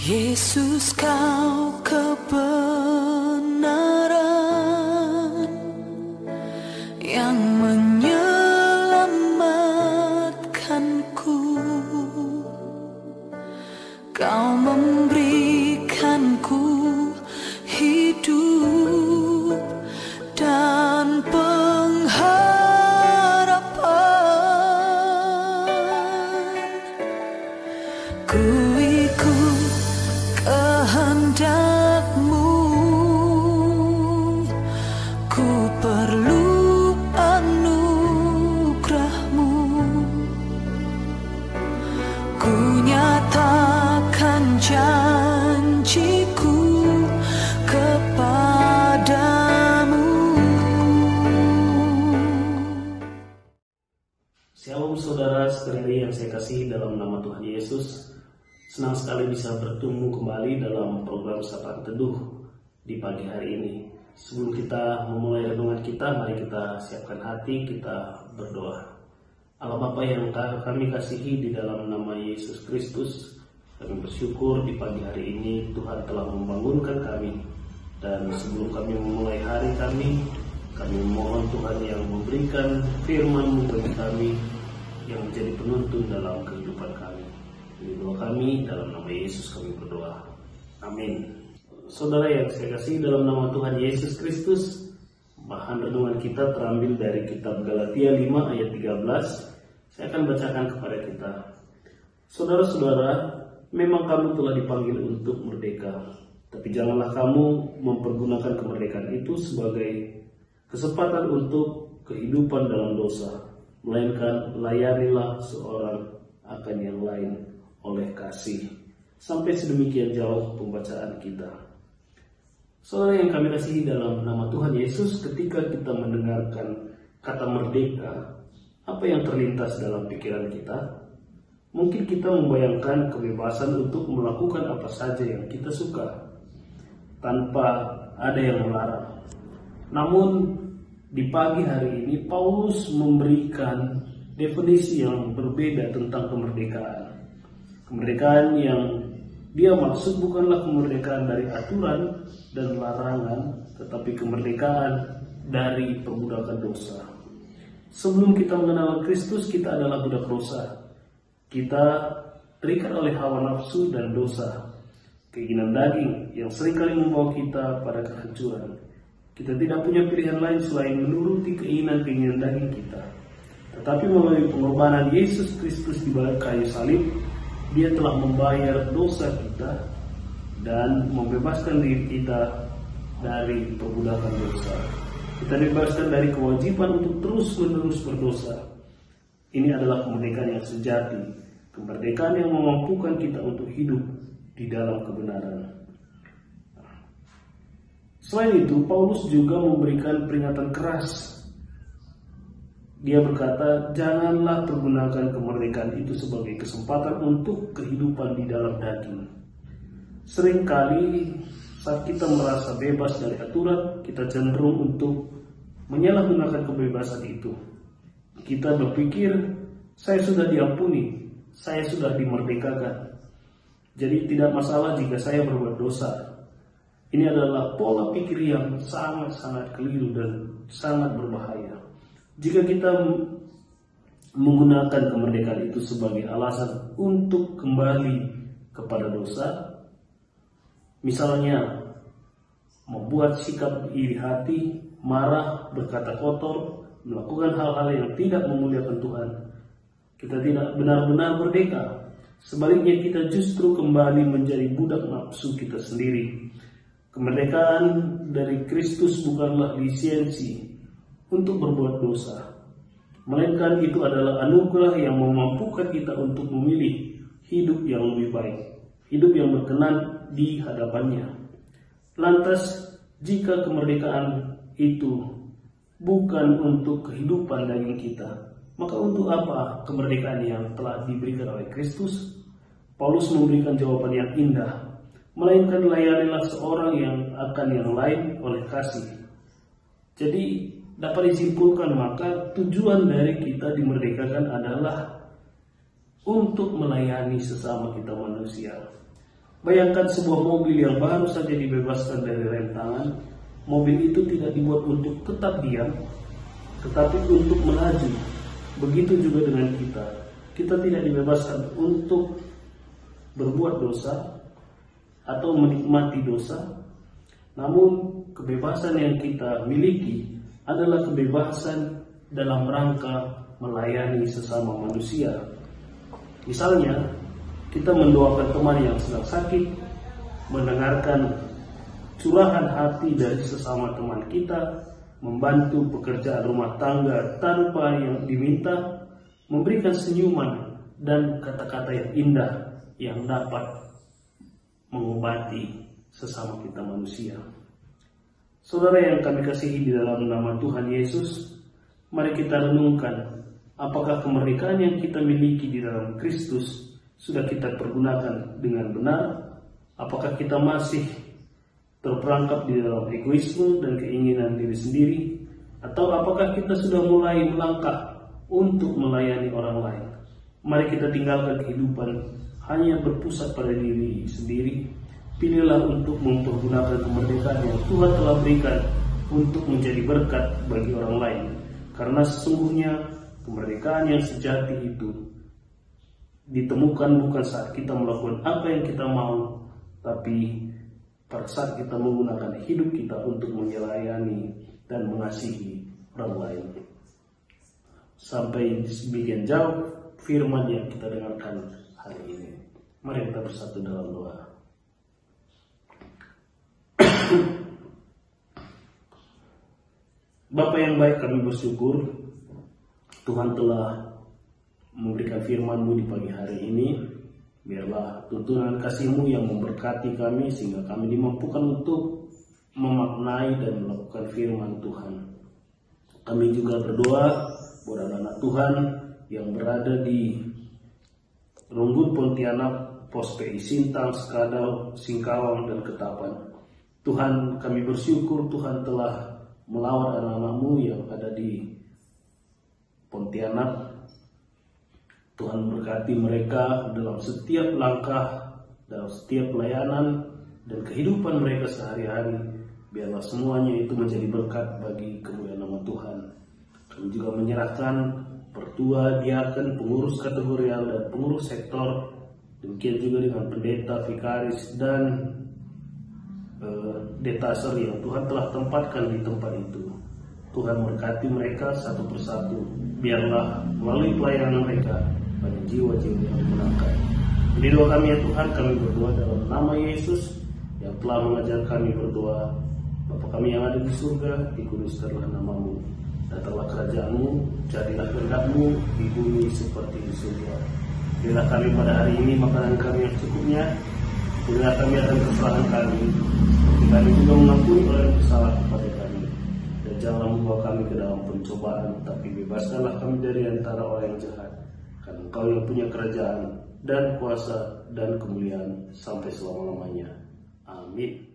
Yesus, kau kebenaran yang menyelamatkanku. Kau memberikanku hidup dan pengharapan. Ku ikut kehendak-Mu, ku perlu anugerah-Mu. Ku nyatakan janjiku kepadamu. Shalom saudara-saudari yang saya kasihi dalam nama Tuhan Yesus. Senang sekali bisa bertemu kembali dalam program Sapaan Teduh di pagi hari ini. Sebelum kita memulai renungan kita, mari kita siapkan hati, kita berdoa. Allah Bapa yang kami kasihi, di dalam nama Yesus Kristus, kami bersyukur di pagi hari ini Tuhan telah membangunkan kami. Dan sebelum kami memulai hari kami mohon Tuhan yang memberikan firman-Mu bagi kami, yang menjadi penuntun dalam kehidupan kami. Ini doa kami, dalam nama Yesus kami berdoa. Amin. Saudara yang saya kasih, dalam nama Tuhan Yesus Kristus, bahan renungan kita terambil dari kitab Galatia 5 ayat 13. Saya akan bacakan kepada kita. Saudara-saudara, memang kamu telah dipanggil untuk merdeka, tapi janganlah kamu mempergunakan kemerdekaan itu sebagai kesempatan untuk kehidupan dalam dosa, melainkan layanilah seorang akan yang lain oleh kasih. Sampai sedemikian jauh pembacaan kita. Saudara yang kami kasihi dalam nama Tuhan Yesus, ketika kita mendengarkan kata merdeka, apa yang terlintas dalam pikiran kita? Mungkin kita membayangkan kebebasan untuk melakukan apa saja yang kita suka, tanpa ada yang melarang. Namun di pagi hari ini Paulus memberikan definisi yang berbeda tentang kemerdekaan. Kemerdekaan yang dia maksud bukanlah kemerdekaan dari aturan dan larangan, tetapi kemerdekaan dari perbudakan dosa. Sebelum kita mengenal Kristus, kita adalah budak dosa. Kita terikat oleh hawa nafsu dan dosa, keinginan daging yang seringkali membawa kita pada kehancuran. Kita tidak punya pilihan lain selain menuruti keinginan daging kita. Tetapi melalui pengorbanan Yesus Kristus di balik kayu salib, Dia telah membayar dosa kita dan membebaskan diri kita dari perbudakan dosa. Kita dibebaskan dari kewajiban untuk terus-menerus berdosa. Ini adalah kemerdekaan yang sejati, kemerdekaan yang memampukan kita untuk hidup di dalam kebenaran. Selain itu, Paulus juga memberikan peringatan keras. Dia berkata, janganlah pergunakan kemerdekaan itu sebagai kesempatan untuk kehidupan di dalam daging. Seringkali saat kita merasa bebas dari aturan, kita cenderung untuk menyalahgunakan kebebasan itu. Kita berpikir, saya sudah diampuni, saya sudah dimerdekakan. Jadi tidak masalah jika saya berbuat dosa. Ini adalah pola pikir yang sangat-sangat keliru dan sangat berbahaya. Jika kita menggunakan kemerdekaan itu sebagai alasan untuk kembali kepada dosa, misalnya membuat sikap iri hati, marah, berkata kotor, melakukan hal-hal yang tidak memuliakan Tuhan, kita tidak benar-benar merdeka. Sebaliknya kita justru kembali menjadi budak nafsu kita sendiri. Kemerdekaan dari Kristus bukanlah lisensi untuk berbuat dosa, melainkan itu adalah anugerah yang memampukan kita untuk memilih hidup yang lebih baik, hidup yang berkenan di hadapannya. Lantas, jika kemerdekaan itu bukan untuk kehidupan daging kita, maka untuk apa kemerdekaan yang telah diberikan oleh Kristus? Paulus memberikan jawaban yang indah, melainkan layanilah seorang yang akan yang lain oleh kasih. Jadi dapat disimpulkan, maka tujuan dari kita dimerdekakan adalah untuk melayani sesama kita manusia. Bayangkan sebuah mobil yang baru saja dibebaskan dari rem tangan. Mobil itu tidak dibuat untuk tetap diam, tetapi untuk melaju. Begitu juga dengan kita. Kita tidak dibebaskan untuk berbuat dosa atau menikmati dosa. Namun kebebasan yang kita miliki adalah kebebasan dalam rangka melayani sesama manusia. Misalnya, kita mendoakan teman yang sedang sakit, mendengarkan curahan hati dari sesama teman kita, membantu pekerjaan rumah tangga tanpa yang diminta, memberikan senyuman dan kata-kata yang indah yang dapat mengobati sesama kita manusia. Saudara yang kami kasihi di dalam nama Tuhan Yesus, mari kita renungkan apakah kemerdekaan yang kita miliki di dalam Kristus sudah kita pergunakan dengan benar? Apakah kita masih terperangkap di dalam egoisme dan keinginan diri sendiri? Atau apakah kita sudah mulai melangkah untuk melayani orang lain? Mari kita tinggalkan kehidupan hanya berpusat pada diri sendiri. Pilihlah untuk mempergunakan kemerdekaan yang Tuhan telah berikan untuk menjadi berkat bagi orang lain. Karena sesungguhnya kemerdekaan yang sejati itu ditemukan bukan saat kita melakukan apa yang kita mau, tapi pada saat kita menggunakan hidup kita untuk melayani dan mengasihi orang lain. Sampai sebagian jauh firman yang kita dengarkan hari ini. Mari kita bersatu dalam doa. Bapa yang baik, kami bersyukur Tuhan telah memberikan firman-Mu di pagi hari ini. Biarlah tuntunan kasih-Mu yang memberkati kami sehingga kami dimampukan untuk memaknai dan melakukan firman Tuhan. Kami juga berdoa buat anak-anak Tuhan yang berada di Runggut, Pontianak, Pos PI Sintang, Skadau, Singkawang, dan Ketapang. Tuhan, kami bersyukur Tuhan telah melawat anak-anak-Mu yang ada di Pontianak. Tuhan berkati mereka dalam setiap langkah, dalam setiap pelayanan, dan kehidupan mereka sehari-hari. Biarlah semuanya itu menjadi berkat bagi kemuliaan nama Tuhan. Kami juga menyerahkan pertua, diaken, pengurus kategorial, dan pengurus sektor. Demikian juga dengan pendeta, vikaris, dan detaser yang Tuhan telah tempatkan di tempat itu. Tuhan berkati mereka satu persatu. Biarlah melalui pelayanan mereka banyak jiwa-jiwa yang dimenangkan. Ini doa kami ya Tuhan, kami berdoa dalam nama Yesus yang telah mengajar kami berdoa. Bapa kami yang ada di surga, dikuduskanlah nama-Mu. Datanglah kerajaan-Mu, jadilah kehendak-Mu di bumi seperti di surga. Berilah kami pada hari ini makanan kami yang cukupnya. Berilah kami akan kesalahan kami, seperti kami juga mengampuni orang yang bersalah kepada kami. Dan janganlah membawa kami ke dalam pencobaan, tapi bebaskanlah kami dari antara orang yang jahat. Karena Engkau yang punya kerajaan dan kuasa dan kemuliaan sampai selama-lamanya. Amin.